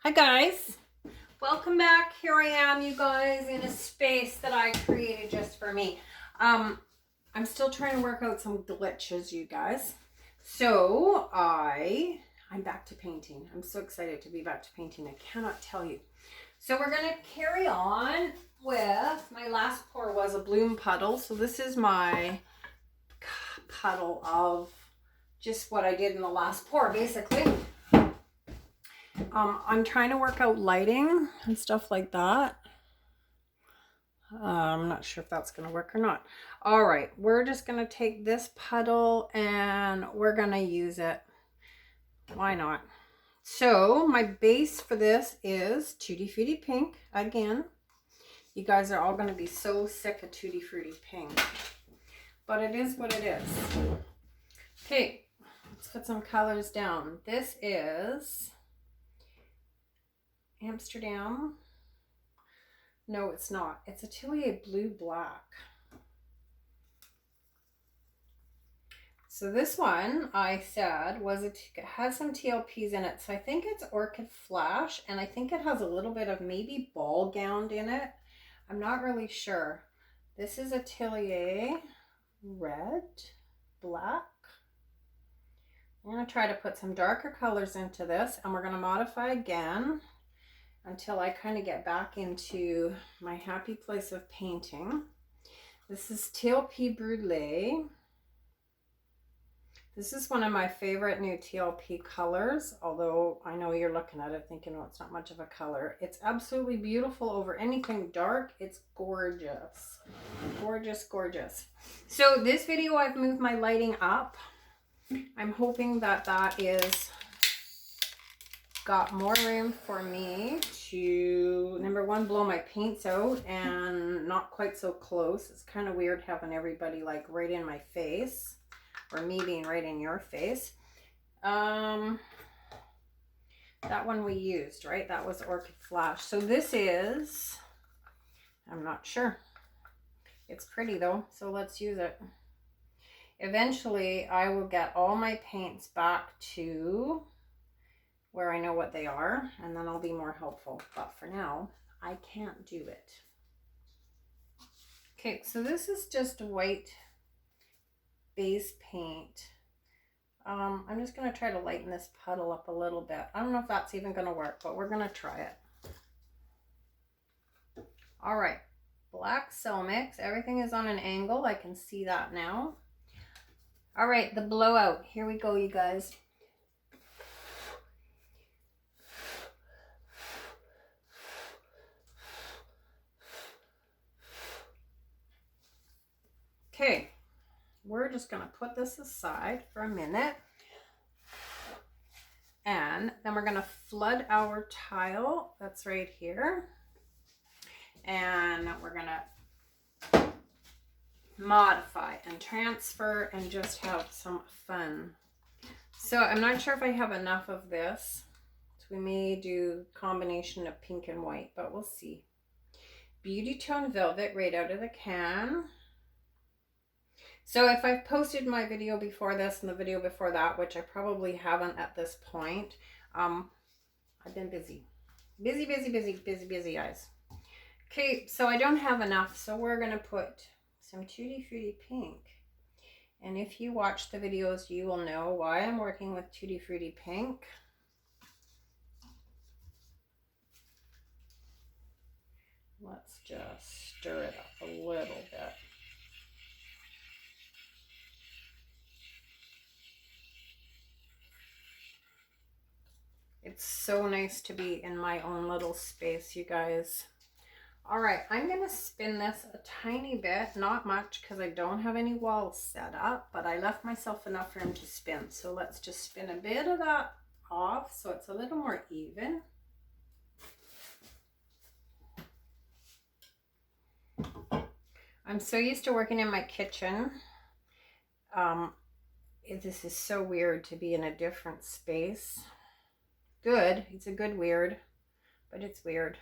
Hi guys, welcome back. Here I am, you guys, in a space that I created just for me. I'm still trying to work out some glitches, you guys. So I'm back to painting. I'm so excited to be back to painting. I cannot tell you. So we're gonna carry on with, my last pour was a bloom puddle. So this is my puddle of just what I did in the last pour, basically. I'm trying to work out lighting and stuff like that. I'm not sure if that's going to work or not. All right, we're just going to take this puddle and we're going to use it. Why not? So my base for this is Tutti Frutti Pink. Again, you guys are all going to be so sick of Tutti Frutti Pink. But it is what it is. Okay, let's put some colors down. This is Amsterdam. No, it's not. It's Atelier Blue Black. So this one I said it has some TLPs in it. So I think it's Orchid Flash, and I think it has a little bit of maybe ball gown in it. I'm not really sure. This is Atelier Red Black. I'm going to try to put some darker colors into this, and we're going to modify again until I kind of get back into my happy place of painting. This is TLP Brulee. This is one of my favorite new TLP colors, although I know you're looking at it thinking, oh, it's not much of a color. It's absolutely beautiful over anything dark. It's gorgeous. Gorgeous, gorgeous. So this video, I've moved my lighting up. I'm hoping that that is got more room for me to, number one, blow my paints out and not quite so close. It's kind of weird having everybody like right in my face, or me being right in your face. That one we used, right? That was Orchid Flash. So this is, I'm not sure. It's pretty though, so let's use it. Eventually I will get all my paints back to where I know what they are, and then I'll be more helpful. But for now, I can't do it. Okay, so this is just white base paint. I'm just going to try to lighten this puddle up a little bit. I don't know if that's even going to work, but we're going to try it. All right, black cell mix. Everything is on an angle. I can see that now. All right, the blowout. Here we go, you guys. Okay, we're just going to put this aside for a minute. And then we're going to flood our tile that's right here. And we're going to modify and transfer and just have some fun. So I'm not sure if I have enough of this. So we may do a combination of pink and white, but we'll see. Beauty Tone Velvet right out of the can. So if I've posted my video before this and the video before that, which I probably haven't at this point, I've been busy. Busy, guys. Okay, so I don't have enough, so we're going to put some Tutti Frutti Pink. And if you watch the videos, you will know why I'm working with Tutti Frutti Pink. Let's just stir it up a little bit. It's so nice to be in my own little space, you guys. All right, I'm going to spin this a tiny bit, not much because I don't have any walls set up, but I left myself enough room to spin. So let's just spin a bit of that off so it's a little more even. I'm so used to working in my kitchen. This is so weird to be in a different space. Good, it's a good weird, but it's weird.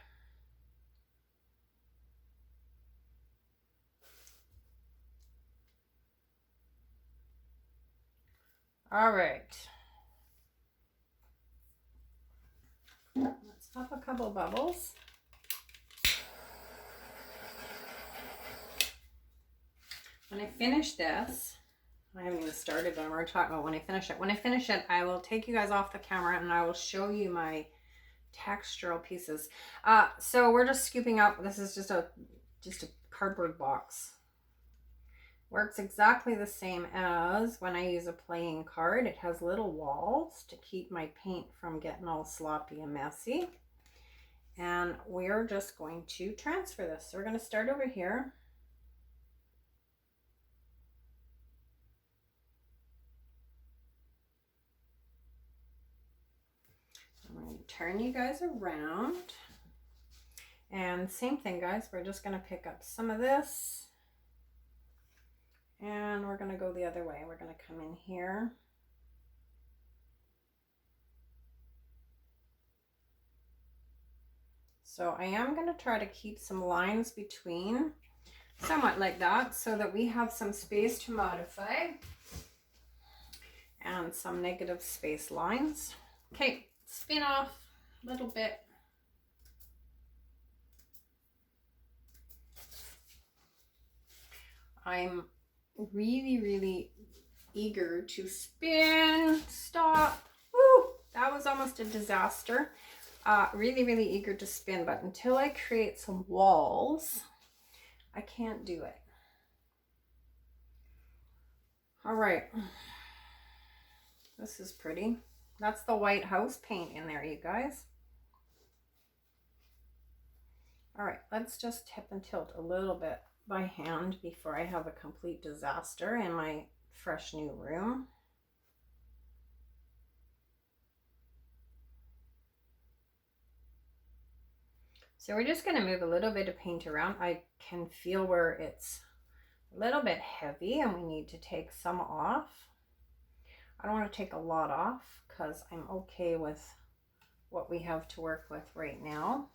All right. Let's Pop a couple bubbles. When I finish this, I haven't even started, but I'm already talking about when I finish it. When I finish it, I will take you guys off the camera and I will show you my textural pieces. So we're just scooping up. This is just a cardboard box. Works exactly the same as when I use a playing card. It has little walls to keep my paint from getting all sloppy and messy. And we're just going to transfer this. So we're going to start over here. I'm going to turn you guys around. And same thing, guys. We're just going to pick up some of this. And we're going to go the other way. We're going to come in here. So I am going to try to keep some lines between, somewhat like that, so that we have some space to modify and some negative space lines. Okay, spin off a little bit. I'm really eager to spin. Stop. Woo! That was almost a disaster. Really eager to spin, but until I create some walls, I can't do it. All right. This is pretty. That's the White House paint in there, you guys. All right, let's just tip and tilt a little bit by hand before I have a complete disaster in my fresh new room. So we're just going to move a little bit of paint around. I can feel where it's a little bit heavy and we need to take some off. I don't want to take a lot off because I'm okay with what we have to work with right now.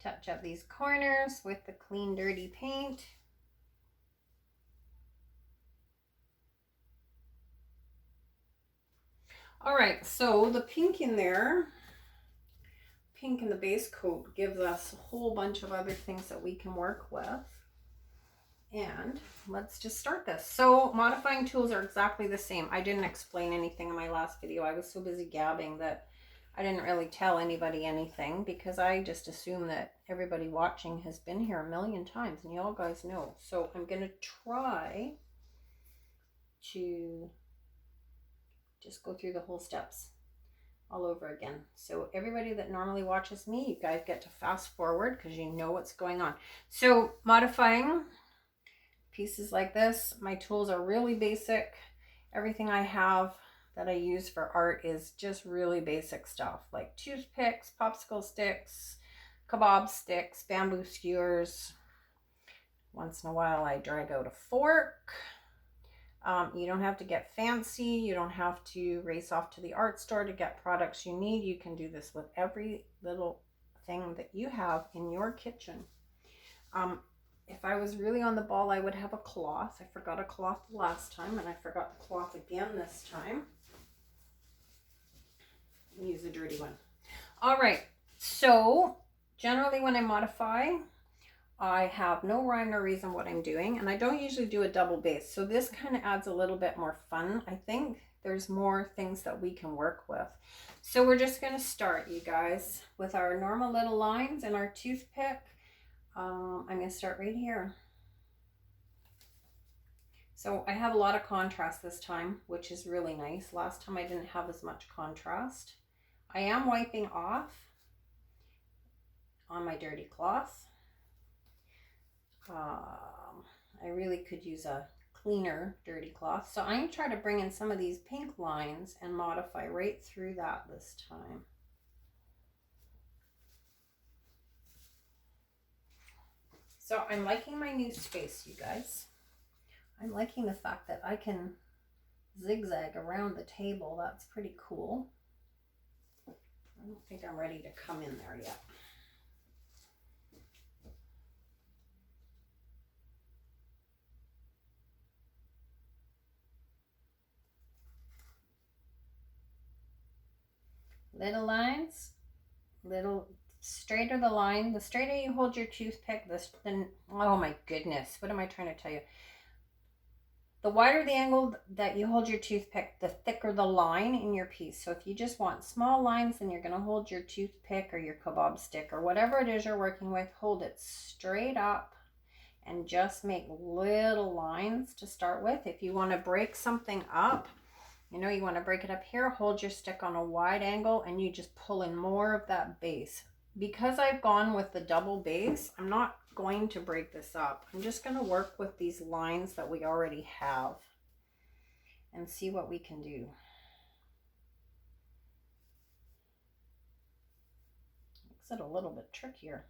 Touch up these corners with the clean, dirty paint. All right, so the pink in there, pink in the base coat gives us a whole bunch of other things that we can work with. And let's just start this. So modifying tools are exactly the same. I didn't explain anything in my last video. I was so busy gabbing that I didn't really tell anybody anything because I just assume that everybody watching has been here a million times and y'all guys know. So I'm going to try to just go through the whole steps all over again. So everybody that normally watches me, you guys get to fast forward because you know what's going on. So modifying pieces like this, my tools are really basic. Everything I have that I use for art is just really basic stuff like toothpicks, popsicle sticks, kebab sticks, bamboo skewers. Once in a while I drag out a fork. You don't have to get fancy. You don't have to race off to the art store to get products you need. You can do this with every little thing that you have in your kitchen. If I was really on the ball, I would have a cloth. I forgot a cloth last time and I forgot the cloth again this time. Use a dirty one. All right, so generally when I modify, I have no rhyme or reason what I'm doing, and I don't usually do a double base. So this kind of adds a little bit more fun. I think there's more things that we can work with. So we're just going to start, you guys, with our normal little lines and our toothpick. I'm going to start right here. So I have a lot of contrast this time, which is really nice. Last time I didn't have as much contrast. I am wiping off on my dirty cloth. I really could use a cleaner dirty cloth. So I'm going to try to bring in some of these pink lines and modify right through that this time. So I'm liking my new space, you guys. I'm liking the fact that I can zigzag around the table. That's pretty cool. I don't think I'm ready to come in there yet. Little lines, little straighter the line. The straighter you hold your toothpick, then, oh my goodness, what am I trying to tell you? The wider the angle that you hold your toothpick, the thicker the line in your piece. So if you just want small lines, then you're going to hold your toothpick or your kebab stick or whatever it is you're working with, hold it straight up and just make little lines to start with. If you want to break something up, you know, you want to break it up here, hold your stick on a wide angle and you just pull in more of that base. Because I've gone with the double base, I'm not going to break this up. I'm just going to work with these lines that we already have and see what we can do. Makes it a little bit trickier.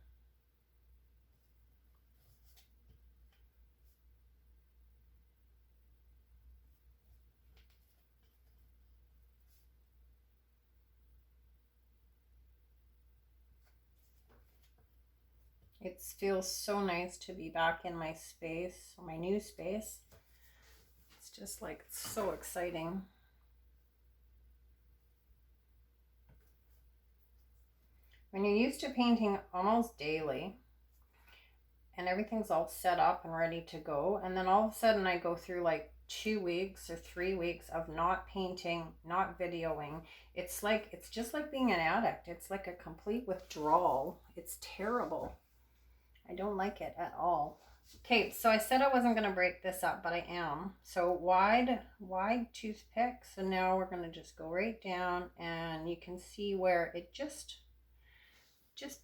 It feels so nice to be back in my space, my new space. It's just like so exciting. When you're used to painting almost daily and everything's all set up and ready to go, and then all of a sudden I go through like 2 weeks or 3 weeks of not painting, not videoing, it's just like being an addict. It's like a complete withdrawal. It's terrible. I don't like it at all. Okay, so I said I wasn't going to break this up, but I am. So wide toothpick. So now we're going to just go right down and you can see where it just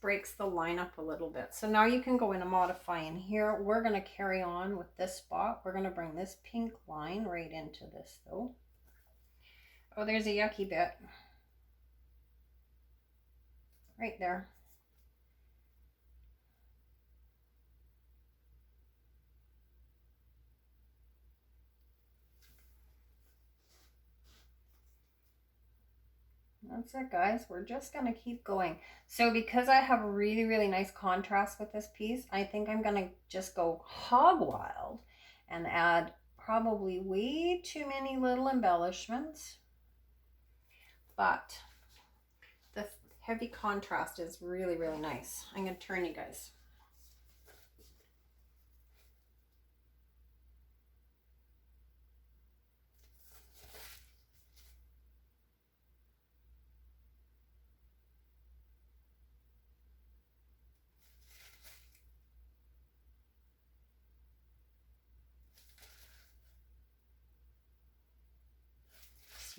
breaks the line up a little bit. So now you can go in and modify in here. We're going to carry on with this spot. We're going to bring this pink line right into this though. Oh, there's a yucky bit. Right there. That's it, guys. We're just going to keep going. So because I have a really, really nice contrast with this piece, I think I'm going to just go hog wild and add probably way too many little embellishments. But the heavy contrast is really, really nice. I'm going to turn you guys.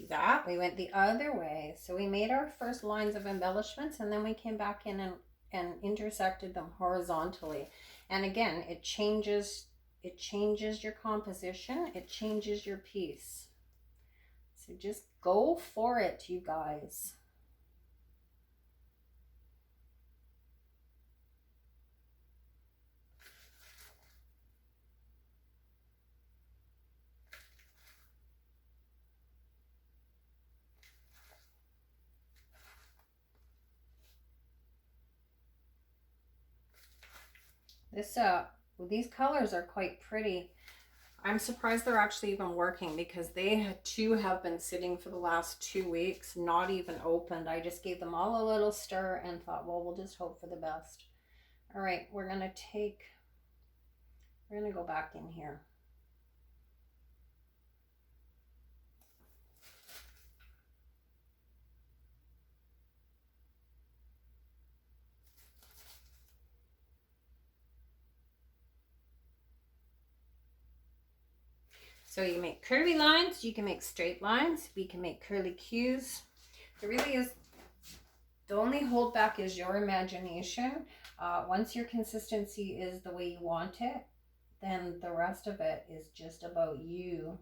That we went the other way, so we made our first lines of embellishments and then we came back in and intersected them horizontally, and again it changes your composition, it changes your piece. So just go for it, you guys. These colors are quite pretty. I'm surprised they're actually even working because they too have been sitting for the last 2 weeks, not even opened. I just gave them all a little stir and thought, well, we'll just hope for the best. All right, we're gonna go back in here. So you make curvy lines, you can make straight lines, we can make curly cues. It really is, the only holdback is your imagination. Once your consistency is the way you want it, then the rest of it is just about you.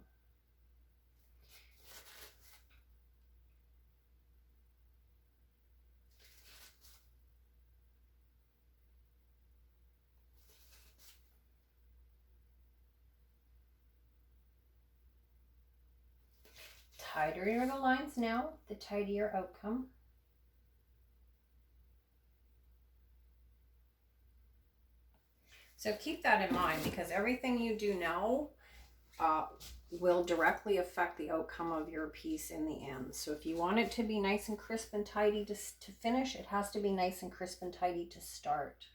Tighter the lines now, the tidier outcome. So keep that in mind, because everything you do now will directly affect the outcome of your piece in the end. So if you want it to be nice and crisp and tidy to finish, it has to be nice and crisp and tidy to start.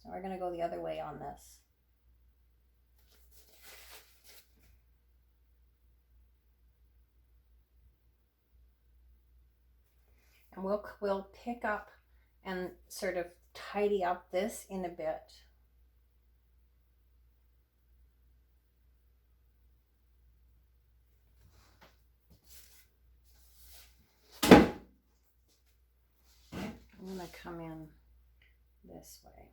So we're going to go the other way on this. And we'll pick up and sort of tidy up this in a bit. I'm going to come in this way.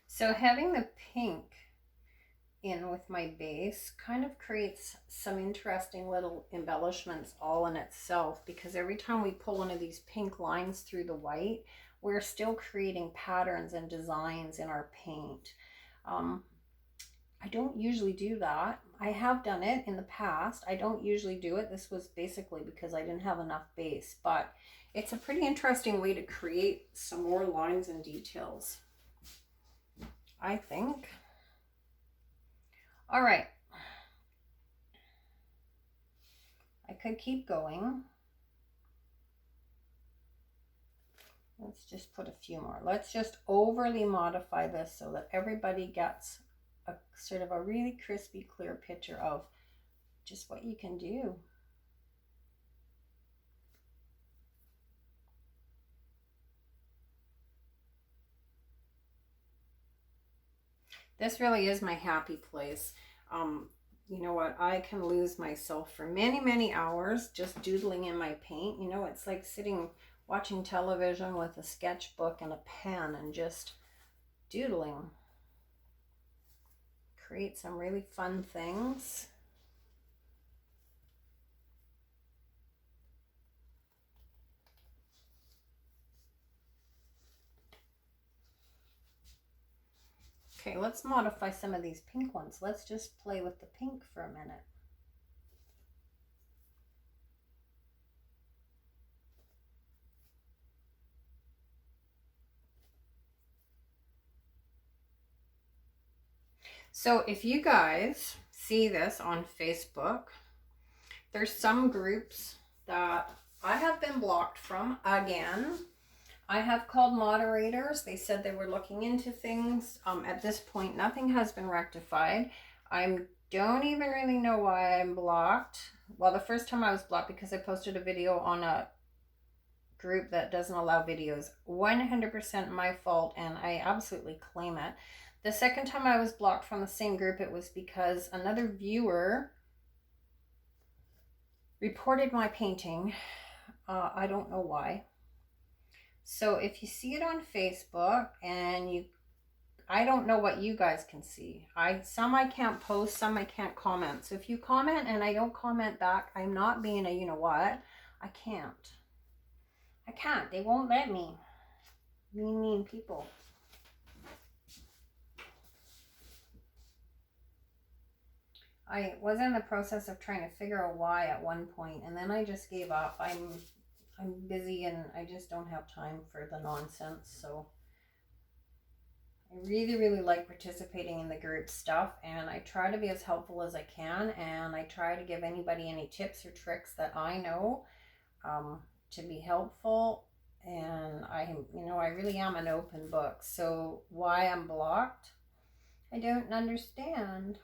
So having the pink in with my base kind of creates some interesting little embellishments all in itself, because every time we pull one of these pink lines through the white, we're still creating patterns and designs in our paint. I don't usually do that. I have done it in the past. I don't usually do it. This was basically because I didn't have enough base, but it's a pretty interesting way to create some more lines and details, I think. All right. I could keep going. Let's just put a few more. Let's just overly modify this so that everybody gets a sort of a really crispy, clear picture of just what you can do. This really is my happy place. You know what? I can lose myself for many, many hours just doodling in my paint. You know, it's like sitting watching television with a sketchbook and a pen and just doodling. Create some really fun things. Okay, let's modify some of these pink ones. Let's just play with the pink for a minute. So if you guys see this on Facebook, there's some groups that I have been blocked from again. I have called moderators. They said they were looking into things. At this point, nothing has been rectified. I don't even really know why I'm blocked. Well, the first time I was blocked because I posted a video on a group that doesn't allow videos. 100% my fault, and I absolutely claim it. The second time I was blocked from the same group, it was because another viewer reported my painting. I don't know why. So if you see it on Facebook and I don't know what you guys can see. Some I can't post, some I can't comment. So if you comment and I don't comment back, I'm not being a you know what. I can't. They won't let me. Mean people. I was in the process of trying to figure out why at one point, and then I just gave up. I'm busy and I just don't have time for the nonsense. So I really, really like participating in the group stuff, and I try to be as helpful as I can, and I try to give anybody any tips or tricks that I know to be helpful. And I really am an open book. So why I'm blocked, I don't understand.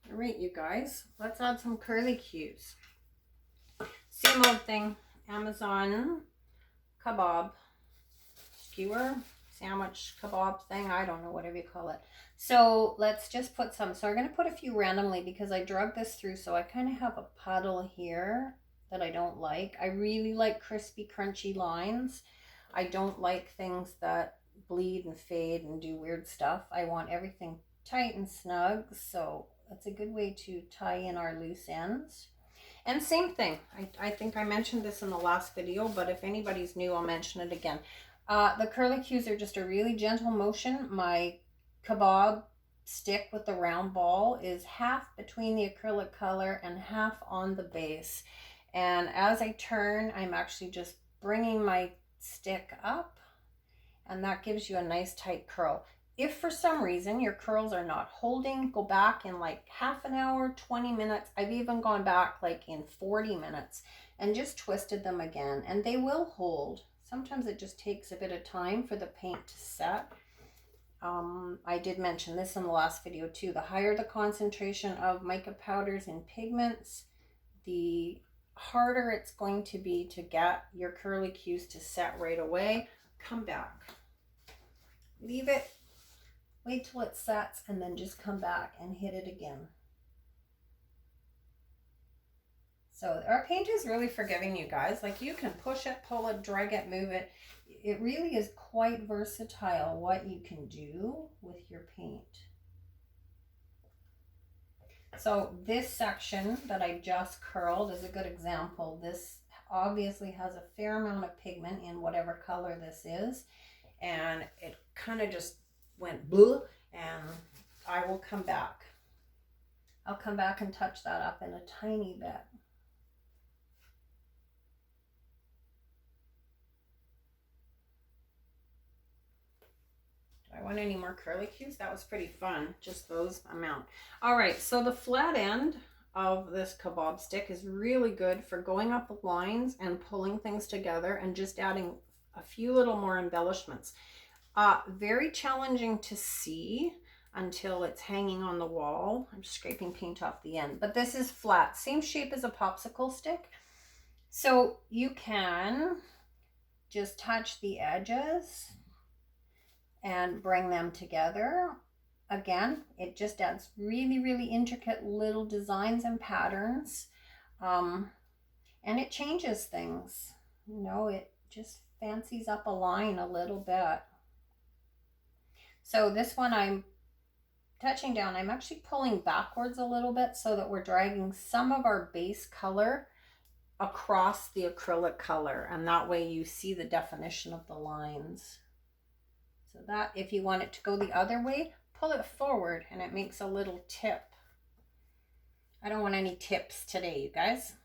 All right, you guys, let's add some curly cues. Same old thing, Amazon kebab skewer, sandwich kebab thing, I don't know, whatever you call it. So let's just put some. So I'm going to put a few randomly because I drug this through, so I kind of have a puddle here that I don't like. I really like crispy, crunchy lines. I don't like things that bleed and fade and do weird stuff. I want everything tight and snug, so that's a good way to tie in our loose ends. And same thing, I think I mentioned this in the last video, but if anybody's new, I'll mention it again. The curlicues are just a really gentle motion. My kebab stick with the round ball is half between the acrylic color and half on the base. And as I turn, I'm actually just bringing my stick up, and that gives you a nice tight curl. If for some reason your curls are not holding, go back in like half an hour, 20 minutes. I've even gone back like in 40 minutes and just twisted them again, and they will hold. Sometimes it just takes a bit of time for the paint to set. I did mention this in the last video too. The higher the concentration of mica powders and pigments, the harder it's going to be to get your curlicues to set right away. Come back. Leave it. Wait till it sets and then just come back and hit it again. So our paint is really forgiving, you guys. Like, you can push it, pull it, drag it, move it. It really is quite versatile what you can do with your paint. So this section that I just curled is a good example. This obviously has a fair amount of pigment in whatever color this is. And it kind of just went blue, and I will come back. I'll come back and touch that up in a tiny bit. Do I want any more curlicues? That was pretty fun, just those amount. All right, so the flat end of this kebab stick is really good for going up the lines and pulling things together and just adding a few little more embellishments. Very challenging to see until it's hanging on the wall. I'm scraping paint off the end, but this is flat, same shape as a popsicle stick. So you can just touch the edges and bring them together. Again, it just adds really, really intricate little designs and patterns. And it changes things. You know, it just fancies up a line a little bit. So this one I'm touching down, I'm actually pulling backwards a little bit so that we're dragging some of our base color across the acrylic color, and that way you see the definition of the lines. So that, if you want it to go the other way, pull it forward and it makes a little tip. I don't want any tips today, you guys.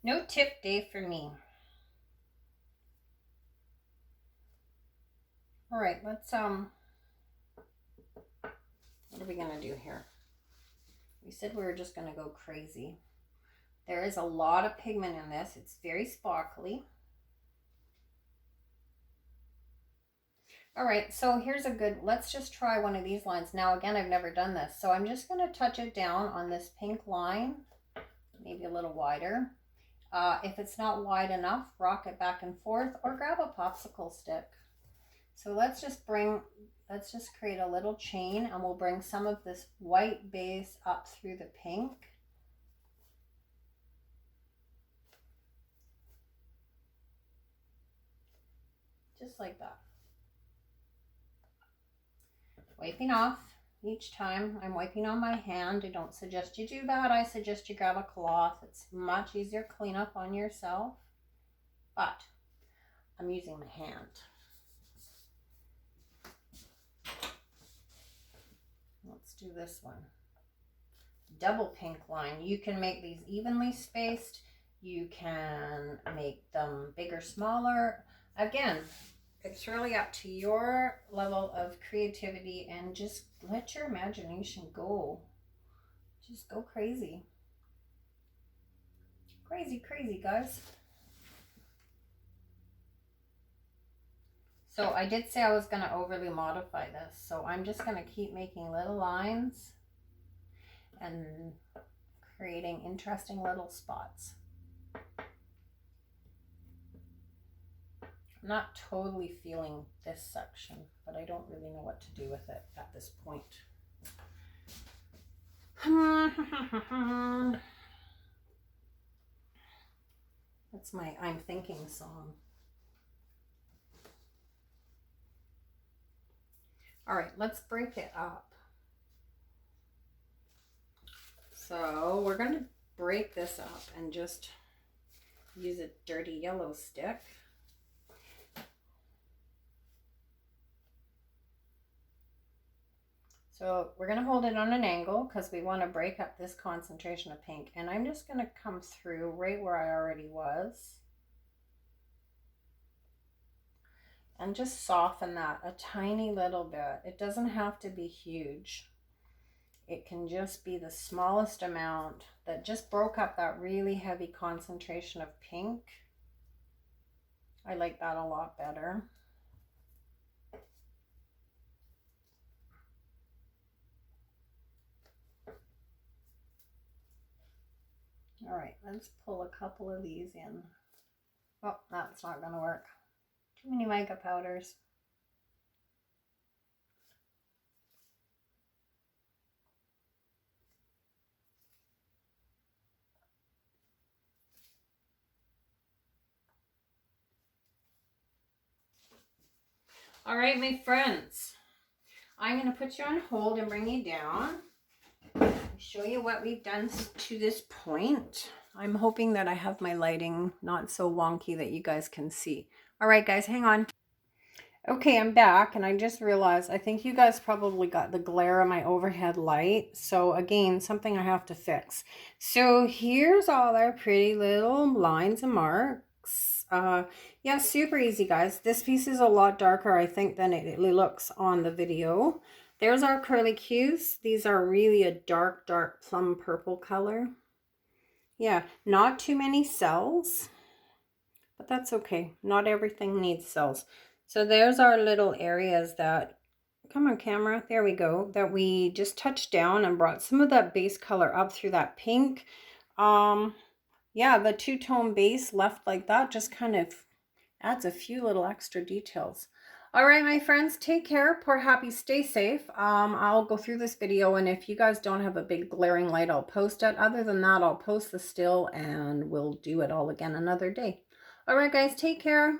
No tip day for me. All right, let's what are we gonna do here? We said we were just gonna go crazy. There is a lot of pigment in this. It's very sparkly. All right, so here's a good, let's just try one of these lines. Now, again, I've never done this, so I'm just gonna touch it down on this pink line, maybe a little wider. If it's not wide enough, rock it back and forth or grab a popsicle stick. So let's just create a little chain, and we'll bring some of this white base up through the pink. Just like that. Wiping off each time. I'm wiping on my hand. I don't suggest you do that. I suggest you grab a cloth. It's much easier cleanup on yourself, but I'm using my hand. Let's do this one. Double pink line. You can make these evenly spaced. You can make them bigger, smaller. Again, it's really up to your level of creativity, and just let your imagination go. Just go crazy. Crazy, crazy, guys. So I did say I was going to overly modify this, so I'm just going to keep making little lines and creating interesting little spots. I'm not totally feeling this section, but I don't really know what to do with it at this point. That's my I'm thinking song. All right, let's break it up. So we're going to break this up and just use a dirty yellow stick. So we're going to hold it on an angle because we want to break up this concentration of pink. And I'm just going to come through right where I already was. And just soften that a tiny little bit. It doesn't have to be huge. It can just be the smallest amount that just broke up that really heavy concentration of pink. I like that a lot better. All right, let's pull a couple of these in. Oh, that's not gonna work. Too many mica powders. All right, my friends, I'm gonna put you on hold and bring you down. Show you what we've done to this point. I'm hoping that I have my lighting not so wonky that you guys can see. All right, guys, hang on. Okay, I'm back, and I just realized I think you guys probably got the glare of my overhead light. So again, something I have to fix. So here's all our pretty little lines and marks. Yeah, super easy, guys. This piece is a lot darker, I think, than it looks on the video. There's our curly cues. These are really a dark, dark plum purple color. Yeah, not too many cells, but that's okay. Not everything needs cells. So there's our little areas that, come on camera, there we go, that we just touched down and brought some of that base color up through that pink. Yeah, the two-tone base left like that just kind of adds a few little extra details. All right, my friends, take care, pour happy, stay safe. I'll go through this video, and if you guys don't have a big glaring light, I'll post it. Other than that, I'll post the still and we'll do it all again another day. All right, guys, take care.